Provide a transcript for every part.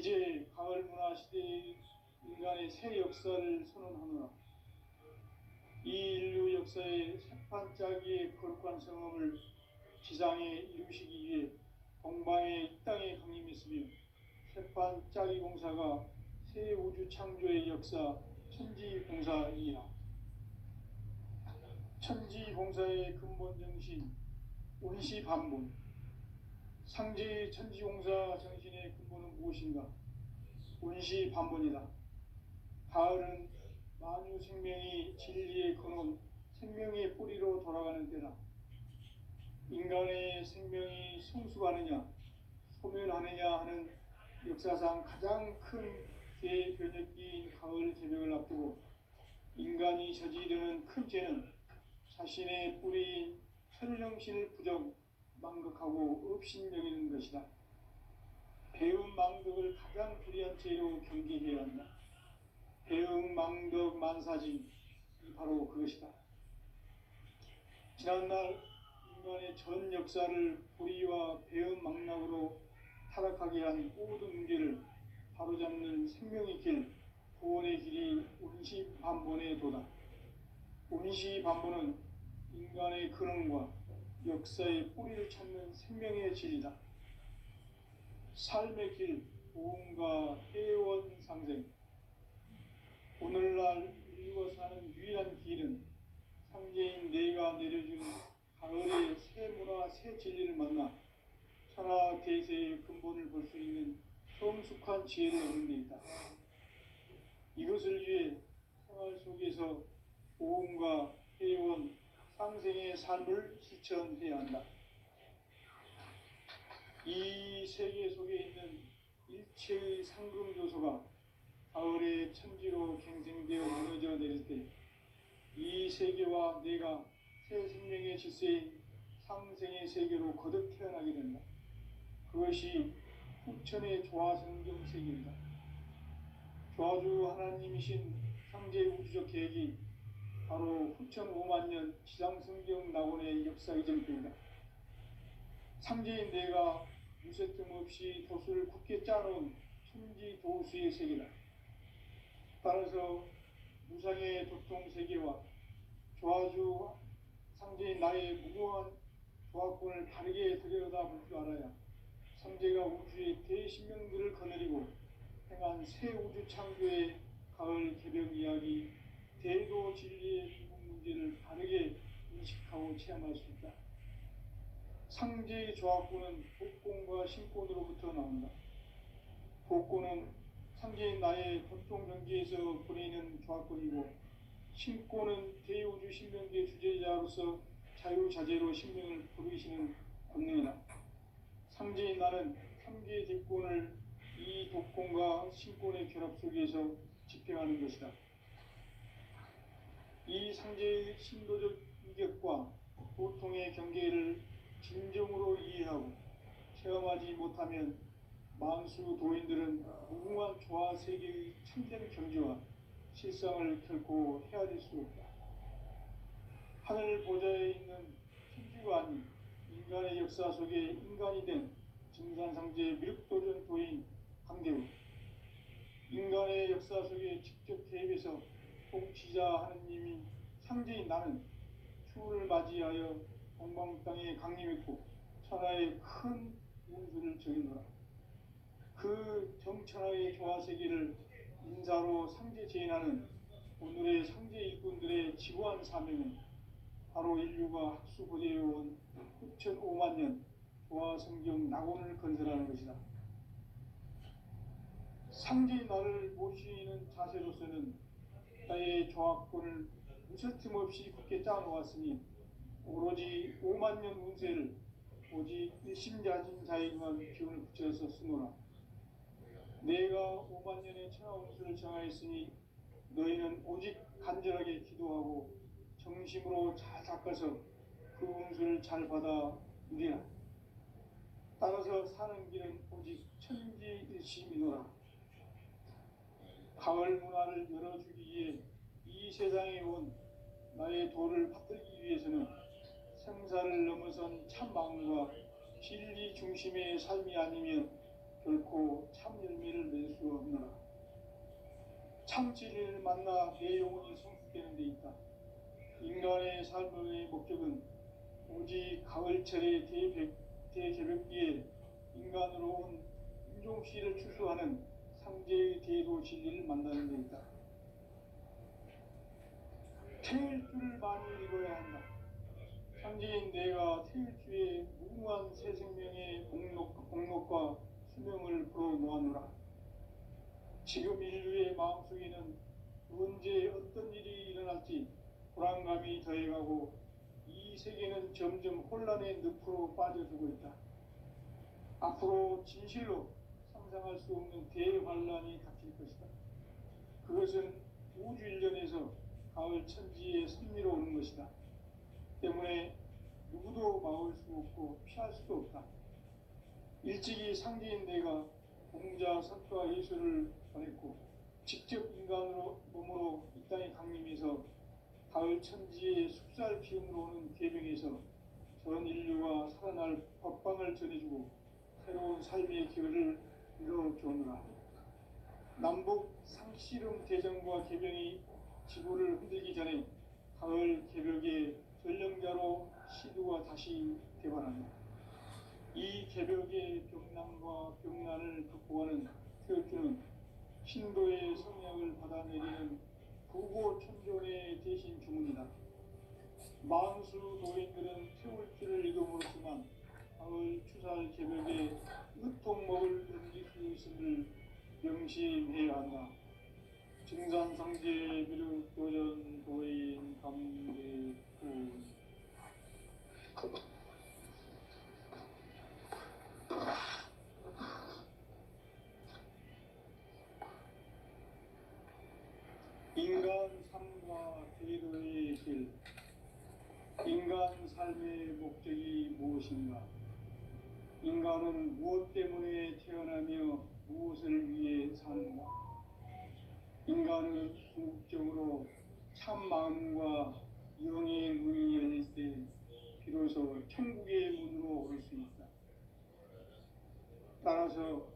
이제 가을 문화 시대의 인간의 새 역사를 선언하노라. 이 인류 역사의 새판짜기의 거룩한 성험을 지상에 이루시기 위해 동방의 이 땅에 강림했으며 새판짜기 공사가 새 우주 창조의 역사 천지공사이라. 천지공사의 근본 정신 운시반본. 상제의 천지공사 정신의 근본은 무엇인가? 운시반본이다. 가을은 만유 생명이 진리의 근원, 생명의 뿌리로 돌아가는 때다. 인간의 생명이 성숙하느냐, 소멸하느냐 하는 역사상 가장 큰 대변혁기인 가을 개벽을 앞두고 인간이 저지르는 큰 죄는 자신의 뿌리인 천령신을 부정, 망극하고 업신여기는 것이다. 배움 망덕을 가장 불의한 죄로 경계해야 한다. 배움 망덕 만사진이 바로 그것이다. 지난날 인간의 전 역사를 불의와 배움 망락으로 타락하게 한 모든 문제를 바로잡는 생명의 길, 구원의 길이 운시반본의 도다. 운시반본은 인간의 근원과 역사의 뿌리를 찾는 생명의 진리다. 삶의 길, 보험과 해원상생. 오늘날 인류가 사는 유일한 길은 상제인 내가 내려주는 가을의 새 문화, 새 진리를 만나 천하 대세의 근본을 볼 수 있는 성숙한 지혜를 얻는 데 있다. 이것을 위해 생활 속에서 보험과 해원, 상생의 삶을 실천해야 한다. 이 세계 속에 있는 일체의 상금 요소가 가을의 천지로 갱생되어 무너져 내릴 때 이 세계와 내가 새 생명의 질서인 상생의 세계로 거듭 태어나게 된다. 그것이 후천의 조화성경 세계이다. 조화주 하나님이신 상제 우주적 계획이 바로 후천 5만 년 지상성경 낙원의 역사 이전 때이다. 상제인 내가 무쇠뜸 없이 도수를 굳게 짜놓은 천지 도수의 세계다. 따라서 무상의 도통 세계와 조화주 상제인 나의 무궁한 조화권을 다르게 들여다볼 줄 알아야 상제가 우주의 대신명들을 거느리고 행한 새 우주 창조의 가을 개벽 이야기, 대도 진리의 기본 문제를 다르게 인식하고 체험할 수 있다. 상제의 조화권은 복권과 신권으로부터 나온다. 복권은 상제인 나의 도통 경계에서 보내는 조화권이고, 신권은 대우주 신명계 주제자로서 자유자재로 신명을 부르시는 권능이다. 상제인 나는 3개의 대권을 이 독권과 신권의 결합 속에서 집행하는 것이다. 이 상제의 신도적 위격과 보통의 경계를 진정으로 이해하고 체험하지 못하면 만수 도인들은 무궁한 조화 세계의 참된 경지와 실상을 결코 헤아릴 수 없다. 하늘 보좌에 있는 천주가 아닌 인간의 역사 속에 인간이 된 증산상제의 미륵도전 도인 강대우, 인간의 역사 속에 직접 개입해서 통치자 하느님이 상제인 나는 추운을 맞이하여 동방 땅에 강림했고 천하의 큰 운수를 적이노라. 그 정천하의 조화세계를 인사로 상제 제인하는 오늘의 상제 일꾼들의 지구한 사명은 바로 인류가 학수고대해온 후천 5만 년 조화성경 낙원을 건설하는 것이다. 상제의 나를 모시는 자세로서는 나의 조화권을 무쇠틈 없이 굳게 짜놓았으니 오로지 5만 년 운세를 오직 일심자진 자에게만 기운을 붙여서 쓰노라. 내가 5만 년의 천하 운수를 정하였으니 너희는 오직 간절하게 기도하고 정심으로 잘 닦아서 그 운수를 잘 받아 누리라. 따라서 사는 길은 오직 천지일심이노라. 가을 문화를 열어주기 위해 이 세상에 온 나의 도를 받들기 위해서는 생사를 넘어선 참 마음과 진리 중심의 삶이 아니면 결코 참 열매를 맺을 수 없노라. 참 진리를 만나 내 영혼이 성숙되는 데 있다. 인간의 삶의 목적은 오직 가을철의 대개벽기에 인간으로 온 인종씨를 추수하는 상제의 대도 진리를 만나는 데 있다. 태일주를 많이 읽어야 한다. 상제인 내가 태일주의 무궁한 새 생명의 공록과 수명을 불어모아노라. 지금 인류의 마음속에는 언제 어떤 일이 일어날지 불안감이 더해가고 이 세계는 점점 혼란의 늪으로 빠져들고 있다. 앞으로 진실로 상상할 수 없는 대환란이 닥칠 것이다. 그것은 우주 일련에서 가을 천지의 섭리로 오는 것이다. 때문에 누구도 막을 수 없고 피할 수도 없다. 일찍이 상제인 내가 공자, 석가, 예수를 보냈고 직접 인간으로 몸으로 이 땅에 강림해서 가을 천지의 숲살 기운으로 오는 계명에서 전 인류가 살아날 법방을 전해주고 새로운 삶의 기회를 이뤄주느라. 남북 상씨름 대전과 개병이 지구를 흔들기 전에 가을 개벽의 전령자로 시두가 다시 대발한다. 이 개벽의 병난과 병난을 극복하는 태극주는 신도의 성령을 받아내리는 부고천존의 대신 주문이다. 만수 노인들은 태울 줄을 읽음으로지만 가을 추살 개벽에 으통먹을 넘길 수 있음을 명심해야 한다. 증산상제 미륵 도전 도인 감대군. 인간 삶과 제도의 길. 인간 삶의 목적이 무엇인가? 인간은 무엇 때문에 태어나며 무엇을 위해 사는가? 인간은 궁극적으로 참 마음과 영의 문이 열릴 때 비로소 천국의 문으로 오를 수 있다. 따라서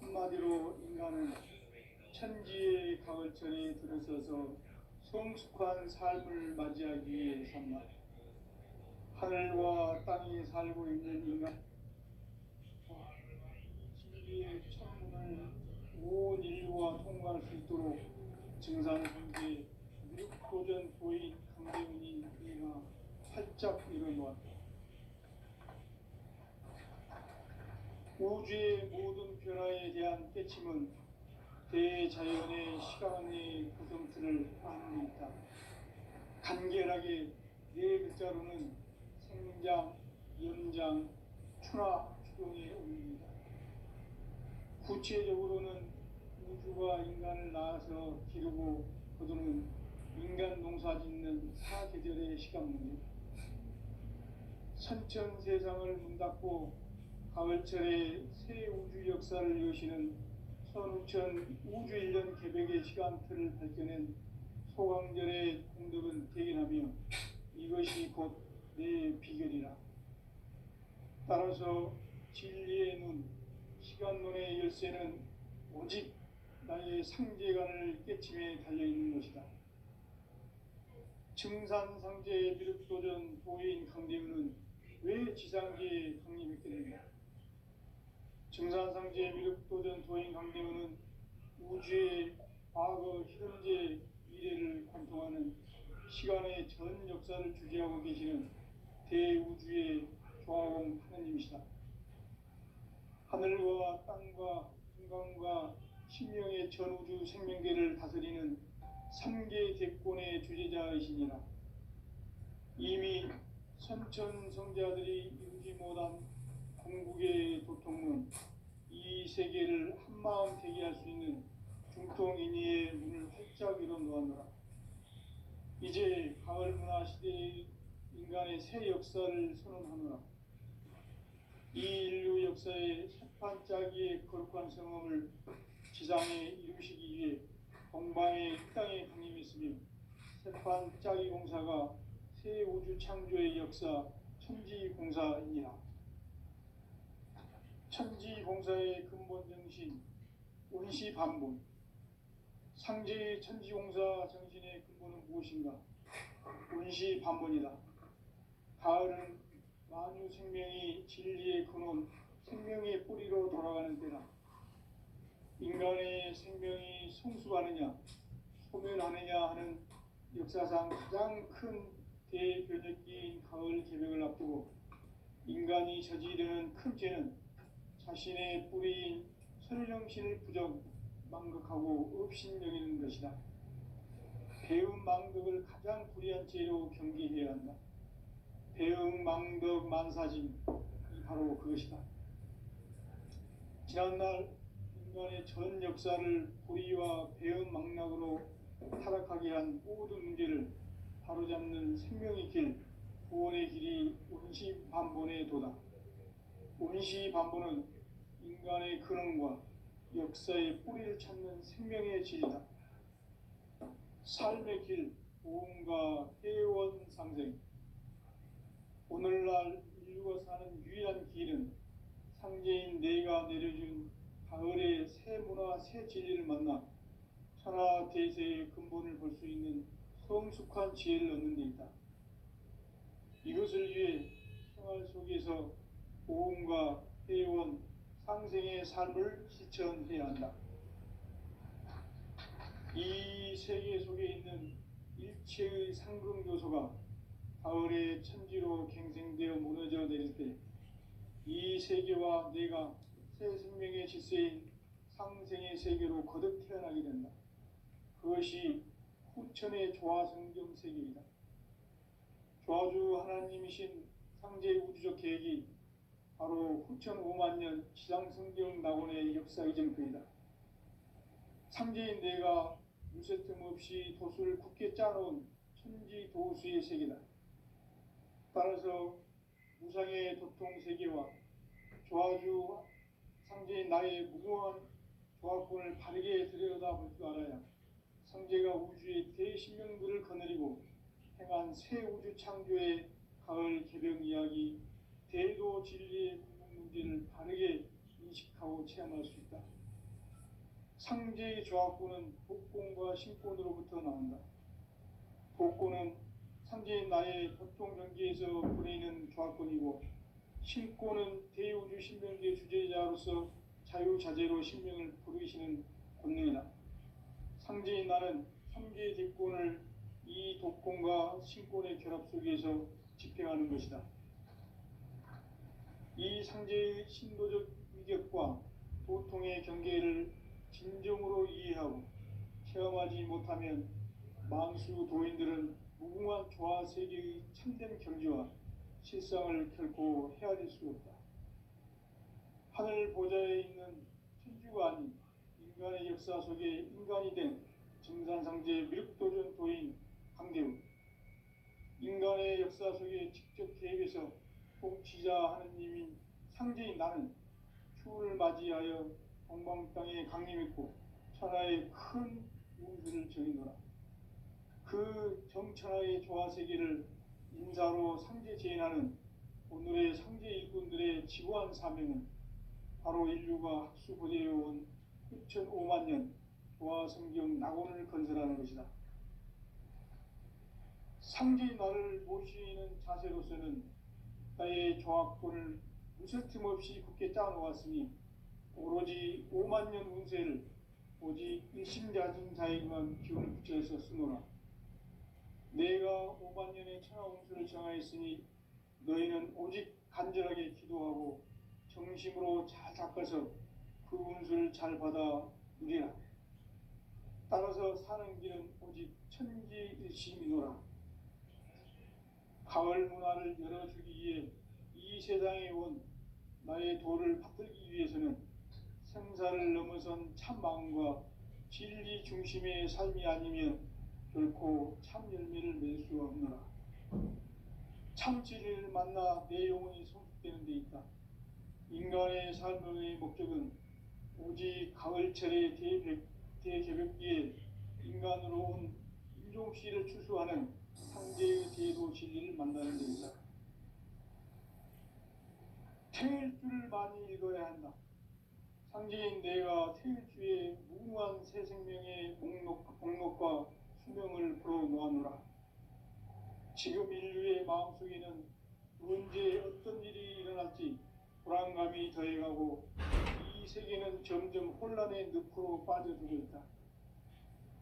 한마디로 인간은 천지의 가을철에 들어서서 성숙한 삶을 맞이하기 위해 산다. 하늘과 땅에 살고 있는 인간, 진리의 천문을 온 인류가 통과할 수 있도록 증산상제 미륵도전 도인 강대훈이 우리가 활짝 일어놓았다. 우주의 모든 변화에 대한 깨침은 대자연의 시간의 구성틀을 아는 데 있다. 간결하게 네 글자로는 생장, 연장, 추나 추동의 의미입니다. 구체적으로는 우주가 인간을 낳아서 기르고 거두는 인간 농사 짓는 사계절의 시간 문제. 선천 세상을 문 닫고 가을철에 새 우주 역사를 여시는 선우천 우주일년 개벽의 시간틀을 밝혀낸 소강절의 공덕은 대견하며 이것이 곧 내 비결이라. 따라서 진리의 눈, 시간론의 열쇠는 오직 나의 상제관을 깨침에 달려있는 것이다. 증산상제 미륵도전 도인 강대훈은 왜 지상계에 강림했겠는가? 증산상제 미륵도전 도인 강대훈은 우주의 과거, 현재, 미래를 관통하는 시간의 전 역사를 주재하고 계시는 대우주의 조화공 하느님이시다. 하늘과 땅과 인간과 신명의 전우주 생명계를 다스리는 3계 대권의 주제자이시니라. 이미 선천성자들이 이루지 못한 궁극의 도통문, 이 세계를 한마음 되게 할 수 있는 중통인의의 문을 활짝 열어놓았노라. 이제 가을 문화 시대의 인간의 새 역사를 선언하노라. 이 인류 역사의 새판짜기의 거룩한 성험을 지상에 이루시기 위해 동방의 이 땅에 강림했으며 새판짜기 공사가 새 우주 창조의 역사 천지공사이니라. 천지공사 천지공사의 근본 정신, 원시반본. 상제의 천지공사 정신의 근본은 무엇인가? 원시반본이다. 가을은 만유 생명이 진리의 근원, 생명의 뿌리로 돌아가는 때다. 인간의 생명이 성숙하느냐, 소멸하느냐 하는 역사상 가장 큰 대변혁기인 가을 개벽을 앞두고 인간이 저지르는 큰 죄는 자신의 뿌리인 설령신을 부정, 망극하고 업신여기는 것이다. 배음 망덕을 가장 불의한 죄로 경계해야 한다. 배음 망덕 만사짐이 바로 그것이다. 지난날 인간의 전 역사를 불의와 배음 망락으로 타락하게 한 모든 문제를 바로잡는 생명의 길, 구원의 길이 원시반본의 도다. 원시반본은 인간의 근원과 역사의 뿌리를 찾는 생명의 질이다. 삶의 길, 보험과 회원 상생. 오늘날 인류가 사는 유일한 길은 상제인 내가 내려준 가을의 새 문화, 새 진리를 만나 천하 대세의 근본을 볼 수 있는 성숙한 지혜를 얻는 데 있다. 이것을 위해 생활 속에서 보험과 회원, 상생의 삶을 실천해야 한다. 이 세계 속에 있는 일체의 상금 요소가 가을의 천지로 갱생되어 무너져 내릴 때 이 세계와 내가 새 생명의 질서인 상생의 세계로 거듭 태어나게 된다. 그것이 후천의 조화성경 세계이다. 조화주 하나님이신 상제의 우주적 계획이 바로 후천 5만 년 지상성경 낙원의 역사 이전표이다. 상제인 내가 무쇠 틈 없이 도수를 굳게 짜놓은 천지 도수의 세계다. 따라서 무상의 도통 세계와 조화주 상제인 나의 무궁한 조화권을 바르게 들여다볼 줄 알아야 상제가 우주의 대신명들을 거느리고 행한 새 우주 창조의 가을 개벽 이야기, 대도 진리의 궁극 문제를 바르게 인식하고 체험할 수 있다. 상제의 조화권은 복권과 신권으로부터 나온다. 복권은 상제인 나의 보통 경계에서 보내는 조화권이고, 신권은 대우주 신명계 주제자로서 자유자재로 신명을 부르시는 권능이다. 상제인 나는 3개의 대권을 이 독권과 신권의 결합 속에서 집행하는 것이다. 이 상제의 신도적 위격과 도통의 경계를 진정으로 이해하고 체험하지 못하면 만수 도인들은 무궁한 조화 세계의 참된 경지와 실상을 결코 헤아릴 수 없다. 하늘 보좌에 있는 천주가 아닌 인간의 역사 속에 인간이 된 증산상제 미륵도전 도인 강대우. 인간의 역사 속에 직접 개입해서 통치자 하느님인 상제인 나는 추운을 맞이하여 동방 땅에 강림했고 천하의 큰 운수를 정의노라. 그 정천하의 조화세계를 인사로 상제 제인하는 오늘의 상제 일꾼들의 지구한 사명은 바로 인류가 학수고대해온 6,5만 년 조화성경 낙원을 건설하는 것이다. 상제의 나를 모시는 자세로서는 나의 조화권을 무쇠틈 없이 굳게 짜놓았으니 오로지 5만 년 운세를 오직 일심자진자에게만 기운을 붙여서 쓰노라. 내가 5만 년의 천하 운수를 정하였으니 너희는 오직 간절하게 기도하고 정심으로 잘 닦아서 그 운수를 잘 받아 누리라. 따라서 사는 길은 오직 천지일심이노라. 가을 문화를 열어주기 위해 이 세상에 온 나의 도를 받들기 위해서는 생사를 넘어선 참 마음과 진리 중심의 삶이 아니면 결코 참 열매를 맺을 수 없노라. 참 진리를 만나 내 영혼이 성숙되는 데 있다. 인간의 삶의 목적은 오직 가을철의 대개벽기에 인간으로 온 인종씨를 추수하는 상제의 대도 진리를 만나는 데 있다. 태일주를 많이 읽어야 한다. 상제인 내가 태일주의 무궁한 새 생명의 목록과 수명을 풀어놓아노라. 지금 인류의 마음속에는 언제 어떤 일이 일어날지 불안감이 더해가고 이 세계는 점점 혼란의 늪으로 빠져들고 있다.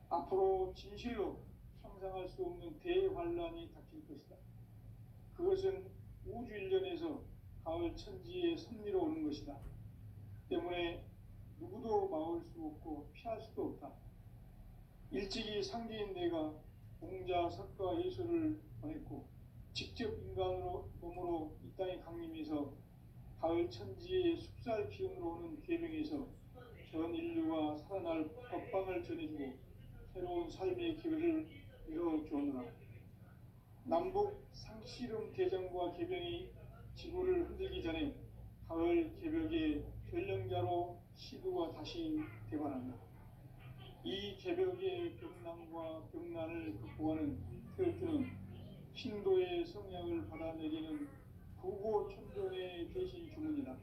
앞으로 진실로 상상할 수 없는 대환란이 닥칠 것이다. 그것은 우주 일련에서 가을 천지의 섭리로 오는 것이다. 때문에 누구도 막을 수 없고 피할 수도 없다. 일찍이 상제인 내가 공자, 석가, 예수를 보냈고 직접 인간으로 몸으로 이 땅에 강림해서 가을 천지의 숲살 기운으로 오는 계명에서 전 인류가 살아날 법방을 전해주고 새로운 삶의 기회를 열어주었노라. 남북 상씨름 대전과 개병이 지구를 흔들기 전에 가을 개벽의 전령자로 시도가 다시 대발한다. 이 개벽의 병난과 병난을 극복하는 태울주는 신도의 성향을 받아내리는 부고천존의 대신 주문이다.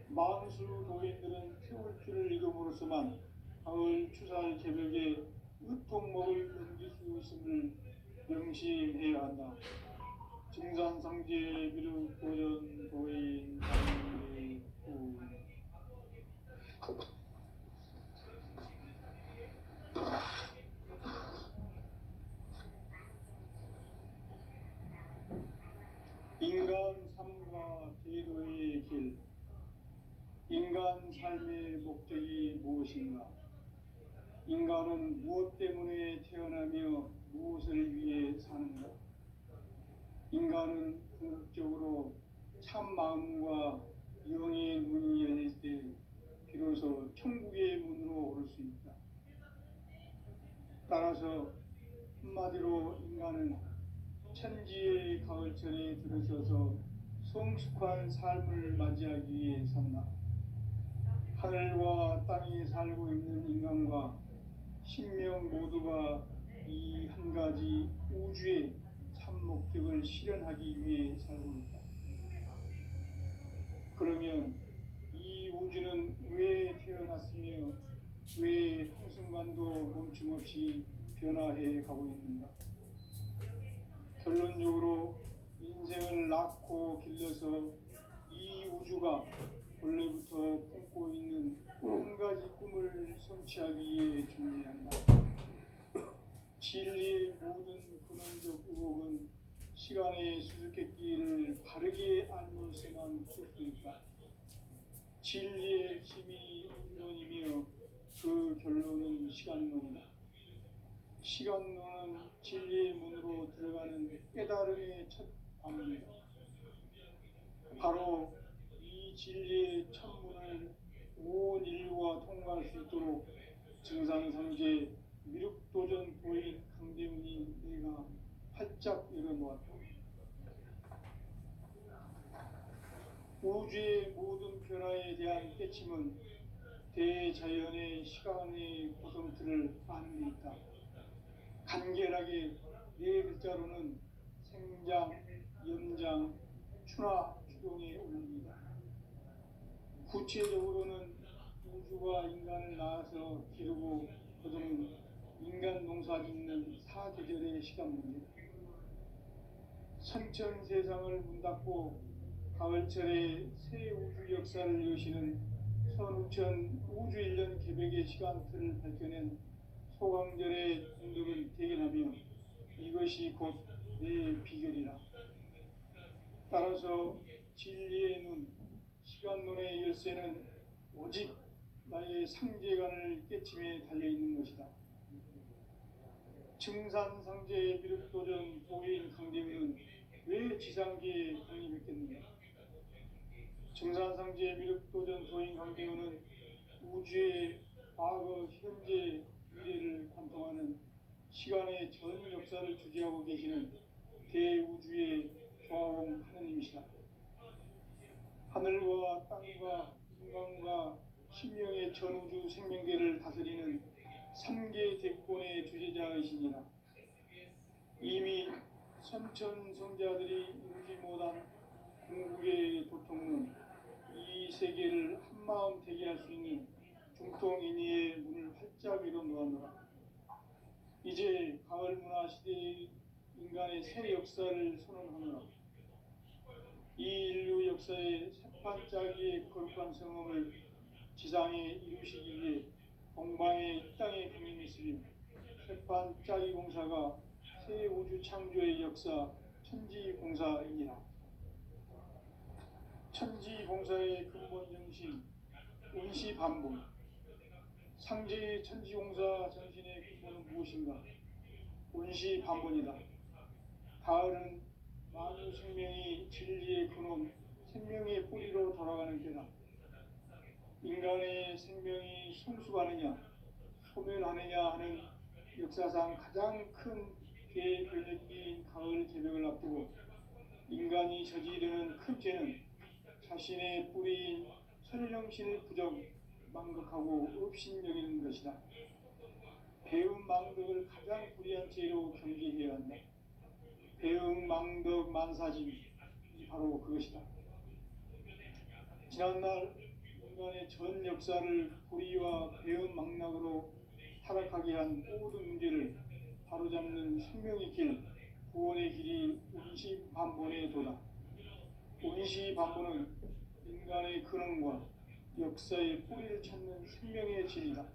만수 도인들은 태울주를 이름으로서만 가을 추살 개벽의 으통목을 넘길 수 있음을 명심해야 한다. 증산상제 비록 도전 도인 강례구 인간 삶과 제도의 길. 인간 삶의 목적이 무엇인가? 인간은 무엇 때문에 태어나며 무엇을 위해 사는가? 인간은 궁극적으로 참 마음과 영의 문이 열릴 때 비로소 천국의 문으로 오를 수 있다. 따라서 한마디로 인간은 천지의 가을철에 들어서서 성숙한 삶을 맞이하기 위해 산다. 하늘과 땅에 살고 있는 인간과 신명 모두가 이 한 가지 우주의 참 목적을 실현하기 위해 살고 있다. 그러면 이 우주는 왜 태어났으며 왜 한순간도 멈춤없이 변화해 가고 있는가? 결론적으로 인생을 낳고 길러서 이 우주가 원래부터 품고 있는 한 가지 꿈을 성취하기 위해 준비한다. 진리의 모든 근원적 의혹은 시간의 수수께끼를 바르게 알면서만 풀 수 있다. 진리의 힘이 우주론이며 그 결론은 시간론이다. 시간론은 진리의 문으로 들어가는 깨달음의 첫 방문이다. 바로 이 진리의 천문을 온 인류가 통과할 수 있도록 증산상제 미륵도전 도인 강대훈이 내가 활짝 열어놓았다. 우주의 모든 변화에 대한 깨침은 대자연의 시간의 구성틀을 아는 데 있다. 간결하게 네 글자로는 생장, 염장, 추나, 추동의 원리이다. 구체적으로는 우주가 인간을 낳아서 기르고 거두는 인간 농사 짓는 사계절의 시간 문제. 선천 세상을 문 닫고 가을철에 새 우주 역사를 여시는 선우천 우주 1년 개벽의 시간틀을 밝혀낸 소강절의 공덕을 대견하며 이것이 곧 내 비결이라. 따라서 진리의 눈, 시간론의 열쇠는 오직 나의 상제관을 깨침에 달려있는 것이다. 증산상제 미륵도전 도인 강대훈은 왜 지상계에 강림했겠는가? 증산상제 미륵도전 도인 강대훈은 우주의 과거, 현재, 미래를 관통하는 시간의 전 역사를 주재하고 계시는 대우주의 조화공 하느님이시다. 하늘과 땅과 인간과 신명의 전우주 생명계를 다스리는 3개 대권의 주제자이시니라. 이미 선천성자들이 인지 못한 궁극의 도통은 이 세계를 한마디 한마음 대기할 수 있는 중통인의의 문을 활짝 열어 놓았노라. 이제 가을 문화 시대의 인간의 새 역사를 선언하노라. 이 인류 역사의 새판짜기의 거룩한 성험을 지상에 이루시기 위해 동방의 이 땅에 강림했으며 새판짜기 공사가 새 우주 창조의 역사 천지공사이니라. 천지공사의 근본 정신 운시반복. 상제의 천지공사 정신의 근본은 무엇인가? 운시반복이다. 가을은 만유 생명이 진리의 근원, 생명의 뿌리로 돌아가는 때다. 인간의 생명이 성숙하느냐, 소멸하느냐 하는 역사상 가장 큰 대변혁기인 가을 개벽을 앞두고 인간이 저지르는 큰 죄는 자신의 뿌리인 선령신을 부정, 망극하고 업신여기는 것이다. 배음 망덕을 가장 불의한 죄로 경계해야 한다. 배음 망덕 만사진이 바로 그것이다. 지난날 인간의 전 역사를 불의와 배음 망락으로 타락하게 한 모든 문제를 바로잡는 생명의 길, 구원의 길이 운시반본의 도다. 운시반본은 인간의 근원과 역사의 뿌리를 찾는 생명의 진리다.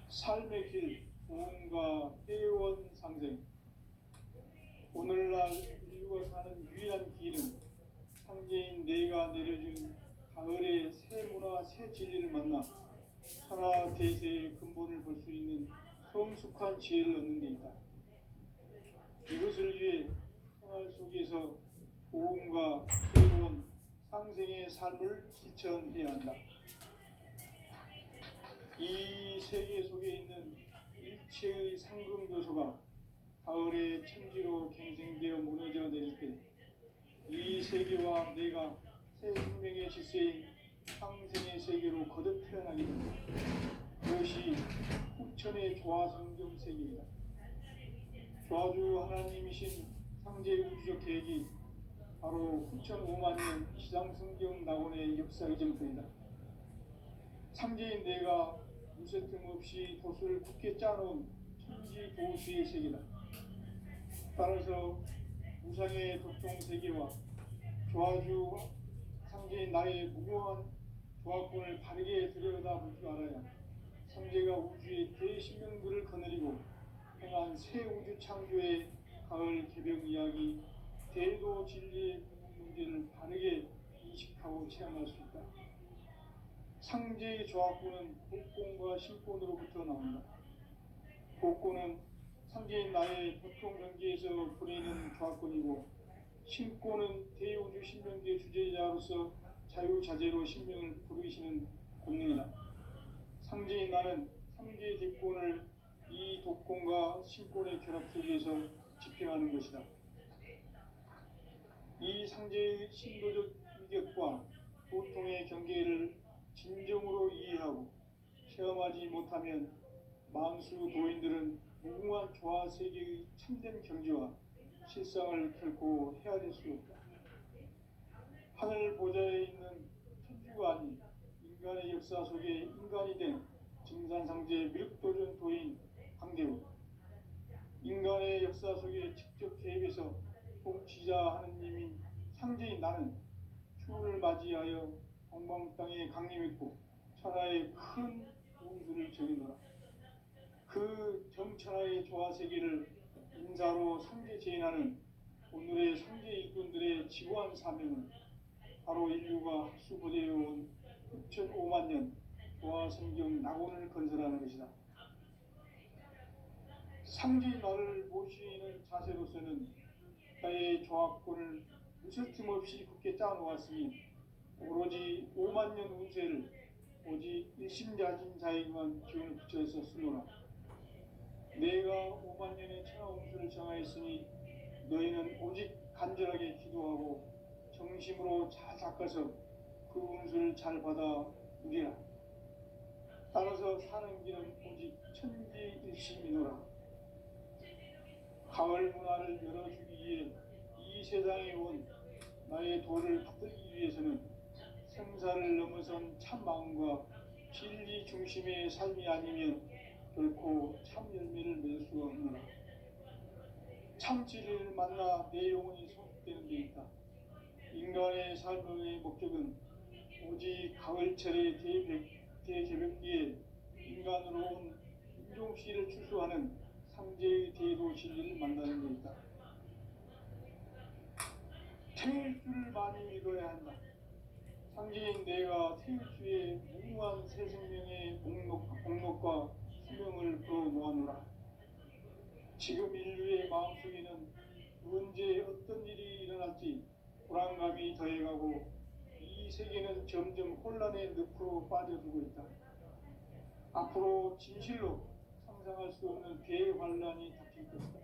삶의 길, 구원과 회원 상생. 오늘날 인류가 사는 유일한 길은 상제인 내가 내려준 가을의 새 문화, 새 진리를 만나 천하 대세의 근본을 볼 수 있는 성숙한 지혜를 얻는 데 있다. 이것을 위해 생활 속에서 보험과 새로운 상생의 삶을 실천해야 한다. 이 세계 속에 있는 일체의 상금 요소가 가을의 천지로 갱생되어 무너져 내릴 때 이 세계와 내가 새 생명의 질서인 상생의 세계로 거듭 태어나게 된다. 그것이 후천의 조화성경 세계이다. 조화주 하나님이신 상제 우주적 계획이 바로 후천 5만 년 시장성경 낙원의 역사의 정편이다. 상제인 내가 무쇠틈 없이 도수를 굳게 짜놓은 천지 도수의 세계다. 따라서 무상의 도통 세계와 조화주 상제인 나의 무궁한 조화권을 바르게 들여다볼 줄 알아야 상제가 우주의 대신명들을 거느리고 행한 새 우주 창조의 가을 개벽 이야기, 대도 진리의 문제를 바르게 인식하고 체험할 수 있다. 상제의 조화권은 복권과 신권으로부터 나온다. 복권은 상제인 나의 보통 경계에서 부리는 조화권이고, 신권은 대우주 신명계 주제자로서 자유자재로 신명을 부르시는 권능이다. 상제인 나는 상제 뒷권을 이 독권과 신권의 결합 속에서 집행하는 것이다. 이 상제의 신도적 인격과 보통의 경계를 진정으로 이해하고 체험하지 못하면 만수 도인들은 무궁한 조화 세계의 참된 경지와 실상을 결코 헤아릴 수 없다. 하늘 보좌에 있는 천주가 아닌 인간의 역사 속에 인간이 된 증산상제 미륵도전 도인 강대우, 인간의 역사 속에 직접 개입해서 통치자 하느님인 상제인 나는 추운을 맞이하여 동방 땅에 강림했고 천하의 큰 운수를 정해노라. 그 정천하의 조화세계를 인사로 상제 제인하는 오늘의 상제 일꾼들의 지고한 사명은 바로 인류가 학수고대해온 6,5만 년 조화성경 낙원을 건설하는 것이다. 상제인 나를 모시는 자세로서는 나의 조화권을 무쇠틈 없이 굳게 짜놓았으니 오로지 5만 년 운세를 오직 일심자진 자에게만 기운을 붙여서 쓰노라. 내가 5만 년의 천하 운수를 정하였으니 너희는 오직 간절하게 기도하고 정심으로 잘 닦아서 그 운수를 잘 받아 누리라. 따라서 사는 길은 오직 천지일심이노라. 가을 문화를 열어주기 위해 이 세상에 온 나의 도를 받들기 위해서는 생사 감사를 넘어선 참 마음과 진리 중심의 삶이 아니면 결코 참 열매를 맺을 수가 없노라. 참 진리를 만나 내 영혼이 소속되는 데 있다. 인간의 삶의 목적은 오직 가을철의 대개벽기에 인간으로 온 인종씨를 추수하는 상제의 대도 진리를 만나는 데 있다. 태울 줄을 많이 믿어야 한다. 상제인 내가 태울 주의 무궁한 새 생명의 목록과 수명을 풀어놓아노라. 지금 인류의 마음속에는 언제 어떤 일이 일어날지 불안감이 더해가고 이 세계는 점점 혼란의 늪으로 빠져들고 있다. 앞으로 진실로 상상할 수 없는 대환란이 닥칠 것이다.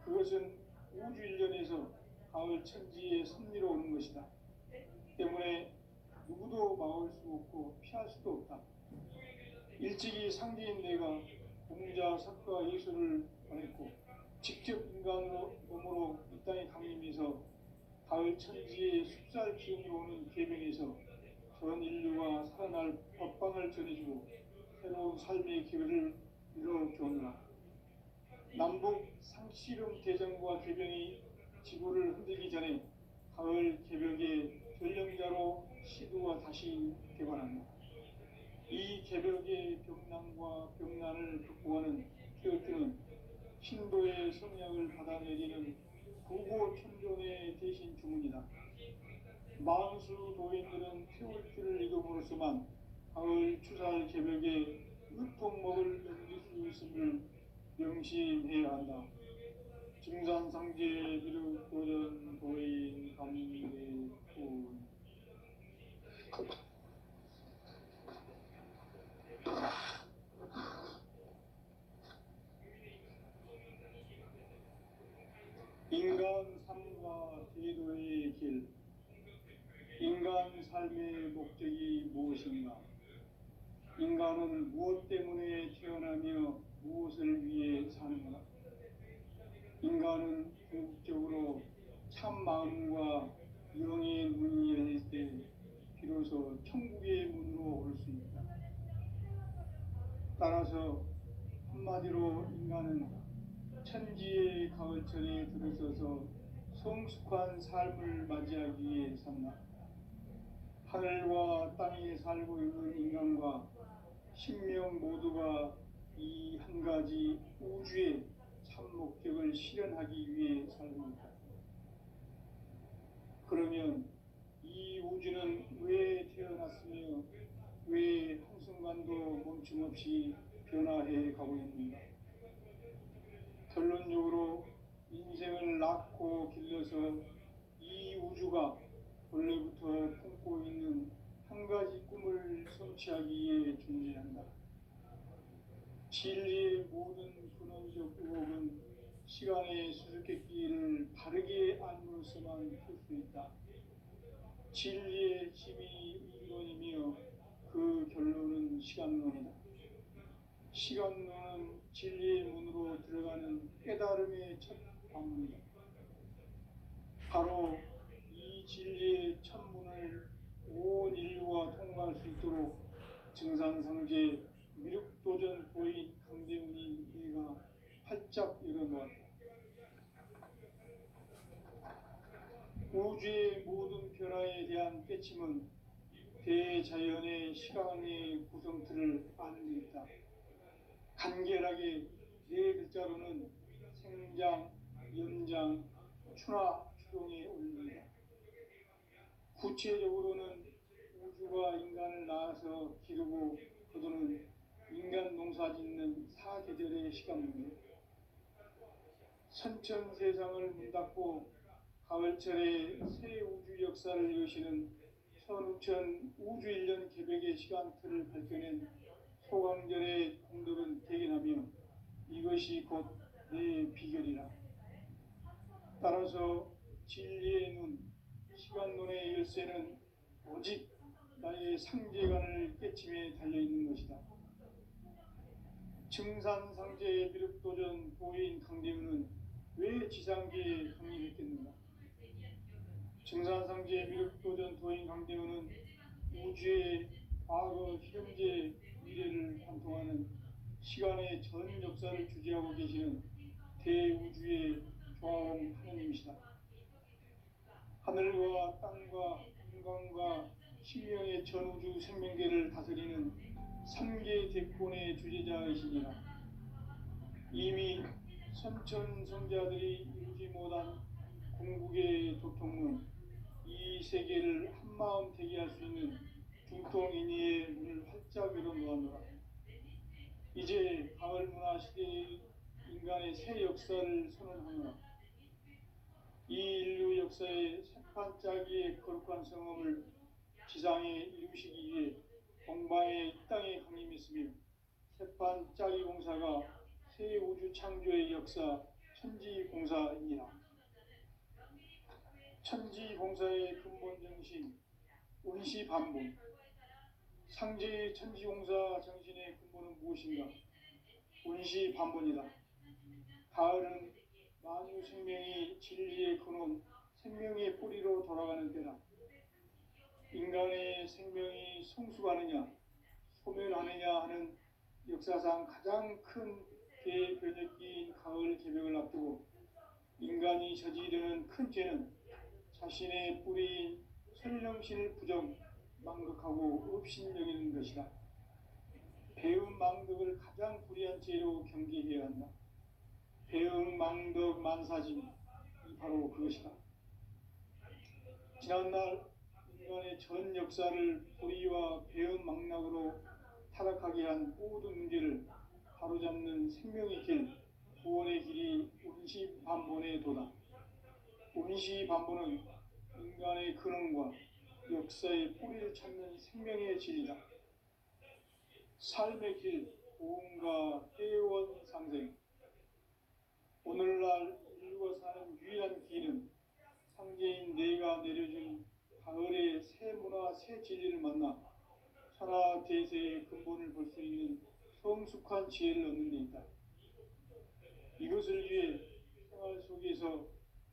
그것은 우주 일련에서 가을 천지의 섭리로 오는 것이다. 때문에 누구도 막을 수 없고 피할 수도 없다. 일찍이 상제인 내가 공자, 석가, 예수를 보냈고 직접 인간으로 몸으로 이 땅에 강림해서 가을 천지의 숲살 기운으로 오는 계명에서 전 인류가 살아날 법방을 전해주고 새로운 삶의 기회를 이뤄주었노라. 남북 상씨름 대전과 개병이 지구를 흔들기 전에 가을 개벽의 전령자로 시도가 다시 개관한다. 이 개벽의 병난과 병난을 극복하는 태울주는 신도의 성령을 받아내리는 구고천존의 대신 주문이다. 만수 도인들은 태울주를 읽음으로써만 가을 추살 개벽의 으통목을 넘길 수 있음을 명심해야 한다. 증산상제 비륵도전 도인 감대군. 인간 삶과 제도의 길. 인간 삶의 목적이 무엇인가? 인간은 무엇 때문에 태어나며 무엇을 위해 사는가? 인간은 궁극적으로 참 마음과 영의 문이 열릴 때 비로소 천국의 문으로 올 수 있다. 따라서 한마디로 인간은 천지의 가을철에 들어서서 성숙한 삶을 맞이하기 위해 산다. 하늘과 땅에 살고 있는 인간과 신명 모두가 이 한 가지 우주의 참 목적을 실현하기 위해 살고 있다. 그러면 이 우주는 왜 태어났으며 왜 한순간도 멈춤없이 변화해 가고 있는가? 결론적으로 인생을 낳고 길러서 이 우주가 원래부터 품고 있는 한 가지 꿈을 성취하기 위해 존재한다. 진리의 모든 근원적 의혹은 시간의 수수께끼를 바르게 알므로써만 풀 수 있다. 진리의 힘이 이론이며 그 결론은 시간론이다. 시간론은 진리의 문으로 들어가는 깨달음의 첫 방문이다. 바로 이 진리의 첫 문을 온 인류가 통과할 수 있도록 증산상제 미륵도전 도인 강대훈이 내가 활짝 열어놓았다. 우주의 모든 변화에 대한 깨침은 대자연의 시간의 구성틀을 아는 데 있다. 간결하게 네 글자로는 생장, 연장, 추나 추동에 올립니다. 구체적으로는 우주가 인간을 낳아서 기르고 거두는 인간 농사 짓는 사계절의 시간 문제, 선천 세상을 문 닫고 가을철에 새 우주 역사를 여시는 선우천 우주 일년 개벽의 시간틀을 밝혀낸 소강절의 공덕은 대견하며 이것이 곧 내 비결이라. 따라서 진리의 눈, 시간론의 열쇠는 오직 나의 상제관을 깨침에 달려있는 것이다. 증산상제의 비륵도전 도인 강대훈은 왜 지상계에 강림했겠는가? 증산상제의 비륵도전 도인 강대훈은 우주의 과거, 현재, 미래를 관통하는 시간의 전 역사를 주재하고 계시는 대우주의 조화원 하나님이시다. 하늘과 땅과 인간과 신명의 전우주 생명계를 다스리는 삼계 대권의 주재자이시니라. 이미 선천성자들이 이루지 못한 궁극의 도통문, 이 세계를 한마음 되게 할 수 있는 중통인의의 문을 활짝 열어놓았노라. 이제 가을 문화 시대의 인간의 새 역사를 선언하노라. 이 인류 역사의 새판짜기의 거룩한 성험을 지상에 이루시기 위해 동방의 이 땅에 강림했으며 새판짜기 공사가 새 우주 창조의 역사 천지공사이니라. 천지공사의 근본 정신 운시반본. 상제의 천지공사 정신의 근본은 무엇인가? 운시반본이다. 가을은 만유 생명이 진리의 근원, 생명의 뿌리로 돌아가는 때다. 인간의 생명이 성숙하느냐, 소멸하느냐 하는 역사상 가장 큰 대변혁기인 가을 개벽을 앞두고 인간이 저지르는 큰 죄는 자신의 뿌리인 선령신을 부정, 망극하고 업신여기는 것이다. 배은 망덕을 가장 불의한 죄로 경계해야 한다. 배은 망덕 만사짐이 바로 그것이다. 지난날 인간의 전 역사를 불의와 배은 망락으로 타락하게 한 모든 문제를 바로잡는 생명의 길, 구원의 길이 운시반본의 도다. 운시반본은 인간의 근원과 역사의 뿌리를 찾는 생명의 진리다. 삶의 길, 고음과 회원 상생. 오늘날 인류가 사는 유일한 길은 상제인 내가 내려준 가을의 새 문화, 새 진리를 만나 천하 대세의 근본을 볼 수 있는 성숙한 지혜를 얻는 데 있다. 이것을 위해 생활 속에서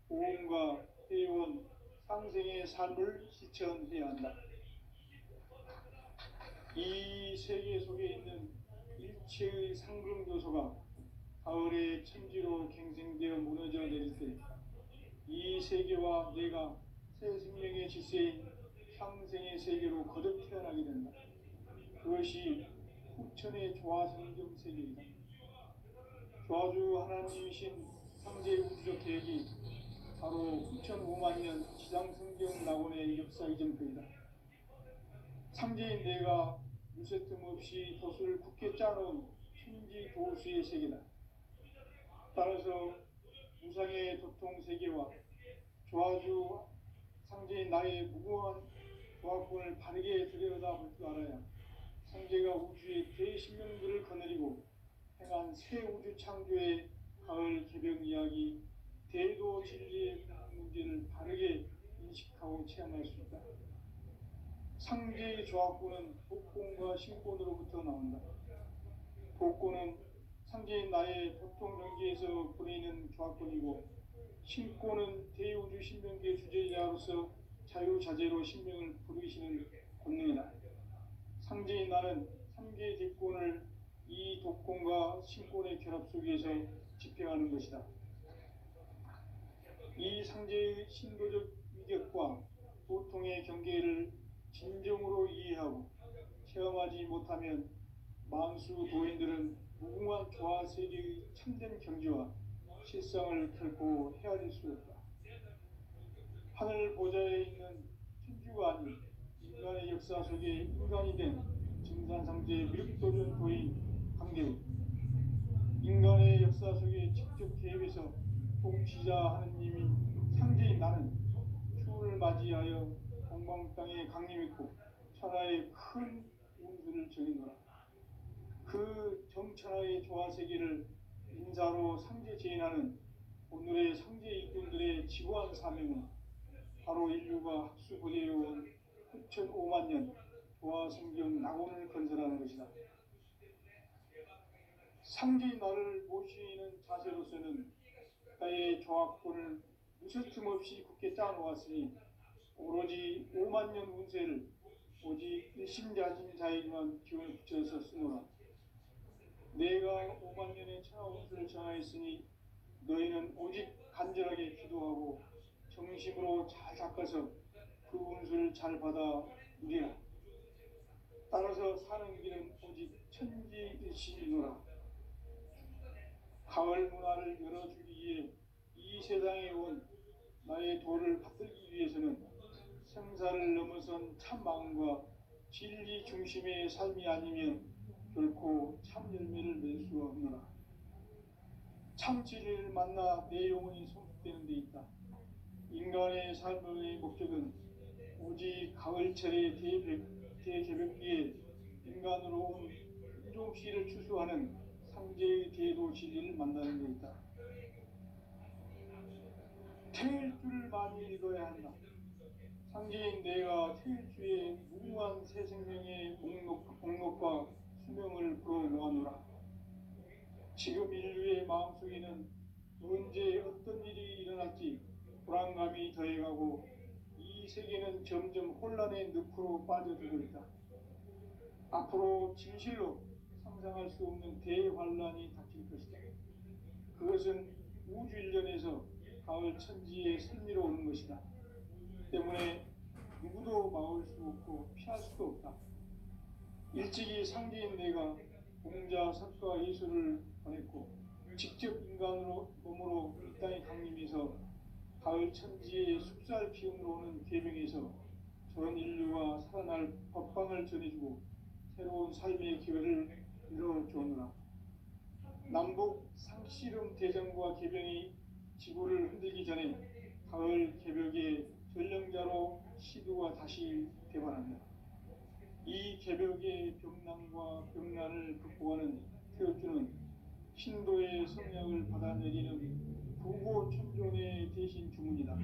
고음과 회원, 상생의 삶을 실천해야 한다. 이 세계 속에 있는 일체의 상금 요소가 가을의 천지로 갱생되어 무너져 내릴 때 이 세계와 내가 새 생명의 질서인 상생의 세계로 거듭 태어나게 된다. 그것이 후천의 조화성경 세계이다. 조화주 하나님이신 상제의 우주적 계획이 바로 후천 5만 년 지상성경 낙원의 역사 이전표이다. 상제인 내가 무쇠틈 없이 돛을 굳게 짜놓은 천지 도수의 세계다. 따라서 우상의 도통 세계와 조화주 상제인 나의 무궁한 조화권을 바르게 들여다볼 줄 알아야 상제가 우주의 대신명들을 거느리고 행한 새 우주 창조의 가을 개벽 이야기, 대도 진리의 문제를 바르게 인식하고 체험할 수 있다. 상제의 조화권은 복권과 신권으로부터 나온다. 복권은 상제인 나의 보통 경계에서 보내는 조화권이고, 신권은 대우주 신명계 주제자로서 자유자재로 신명을 부르시는 권능이다. 상제인 나는 3개의 대권을 이 독권과 신권의 결합 속에서 집행하는 것이다. 이 상제의 신도적 위격과 보통의 경계를 진정으로 이해하고 체험하지 못하면 만수 도인들은 무궁한 조화 세계의 참된 경지와 실상을 결코 헤아릴 수 없다. 하늘 보좌에 있는 천주가 아닌 인간의 역사 속에 인간이 된 증산상제의 미륵도전 도인 강대우, 인간의 역사 속에 직접 개입해서 통치자 하느님인 상제인 나는 추운을 맞이하여 동방 땅에 강림했고 천하의 큰 운수를 정해노라. 그 정천하의 조화세계를 인사로 상제 제인하는 오늘의 상제 일꾼들의 지고한 사명은 바로 인류가 학수 보내려온 9,5만 년 조화성경 낙원을 건설하는 것이다. 상제인 나를 모시는 자세로서는 나의 조화권을 무쇠틈 없이 굳게 짜놓았으니 오로지 5만 년 운세를 오직 일심가진 자에게만 기운을 붙여서 쓰노라. 내가 5만 년의 천하 운수를 전하였으니 너희는 오직 간절하게 기도하고 정심으로 잘 닦아서 그 운수를 잘 받아 누리라. 따라서 사는 길은 오직 천지일신이노라. 가을 문화를 열어주기 위해 이 세상에 온 나의 도를 받들기 위해서는 생사를 넘어선 참 마음과 진리 중심의 삶이 아니면 결코 참 열매를 맺을 수가 없노라. 참 진리를 만나 내 영혼이 성숙되는 데 있다. 인간의 삶의 목적은 오직 가을철의 대개벽기에 인간으로 온 인종씨를 추수하는 상제의 대도 진리를 만나는 데 있다. 태일 줄을 많이 읽어야 한다. 상제인 내가 태일주의 무궁한 새 생명의 목록과 수명을 불어모아노라. 지금 인류의 마음속에는 언제 어떤 일이 일어날지 불안감이 더해가고 이 세계는 점점 혼란의 늪으로 빠져들고 있다. 앞으로 진실로 상상할 수 없는 대환란이 닥칠 것이다. 그것은 우주 일련에서 가을 천지의 승리로 오는 것이다. 때문에 누구도 막을 수 없고 피할 수도 없다. 일찍이 상제인 내가 공자, 석가, 예수를 보냈고 직접 인간으로 몸으로 이 땅에 강림해서 가을 천지의 숲살 기운으로 오는 계명에서 전 인류가 살아날 법방을 전해주고 새로운 삶의 기회를 이뤄주오노라. 남북 상씨름 대전과 개병이 지구를 흔들기 전에 가을 개벽의 전령자로 시두가 다시 대반한다. 이 개벽의 병난과 병난을 극복하는 태어주는 신도의 성령을 받아내리는 부고천존의 대신 주문이다.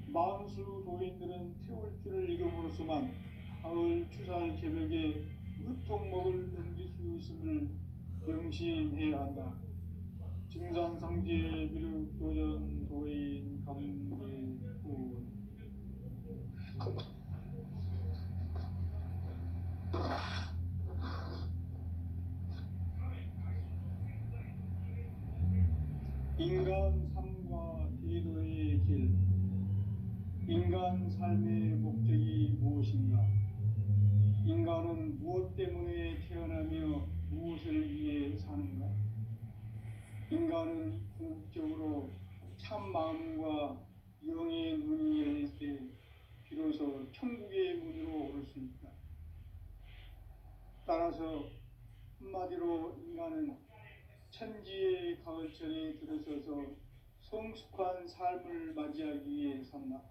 만수 도인들은 태울주를 읽음으로써만 가을 추살 개벽에 의통목을 넘길 수 있음을 명심해야 한다. 증상상제 미륵도전 도인 감계군. 인간 삶과 대도의 길. 인간 삶의 목적이 무엇인가? 인간은 무엇 때문에 태어나며 무엇을 위해 사는가? 인간은 궁극적으로 참 마음과 영의 눈이 열릴 때 비로소 천국의 문으로 오를 수 있다. 따라서 한마디로 인간은 천지의 가을철에 들어서서 성숙한 삶을 맞이하기 위해 산다.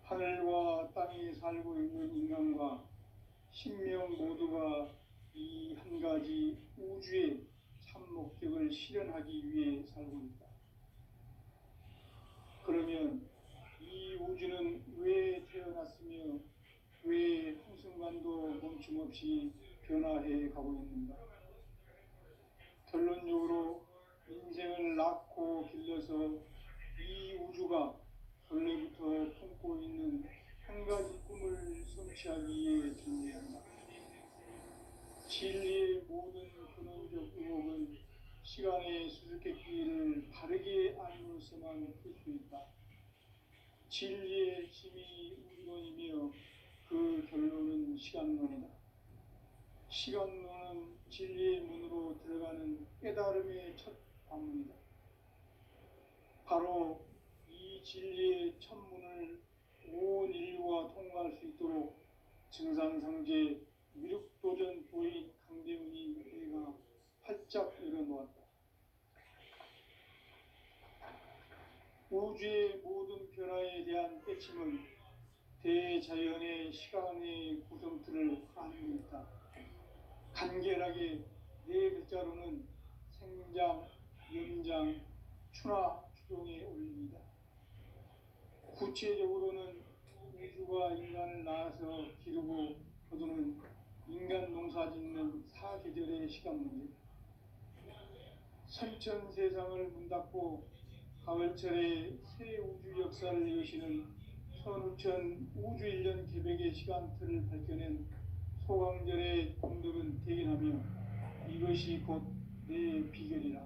하늘과 땅에 살고 있는 인간과 신명 모두가 이 한 가지 우주의 참 목적을 실현하기 위해 살고 있다. 그러면 이 우주는 왜 태어났으며 왜 한순간도 멈춤없이 변화해 가고 있는가? 결론적으로 인생을 낳고 길러서 이 우주가 원래부터 품고 있는 한 가지 꿈을 성취하기 위해 존재한다. 진리의 모든 근원적 의혹은 시간의 수수께끼를 바르게 알므로서만 풀 수 있다. 진리의 힘이 우주론이며 그 결론은 시간론이다. 시간론은 진리의 문으로 들어가는 깨달음의 첫 관문이다. 바로 이 진리의 첫 문을 온 인류가 통과할 수 있도록 증상상제 미륵도전 도인 강대훈이 내가 활짝 열어놓았다. 우주의 모든 변화에 대한 깨침은 대자연의 시간의 구성틀을 하는 데 있다. 간결하게 네 글자로는 생장, 연장, 추나 추동에 올립니다. 구체적으로는 우주가 인간을 낳아서 기르고 거두는 인간 농사 짓는 사계절의 시간 문제. 선천 세상을 문 닫고 가을철에 새 우주 역사를 여시는 선우천 우주일년 계획의 시간표를 밝혀낸 소강절의 공덕은 대견하며 이것이 곧 내 비결이라.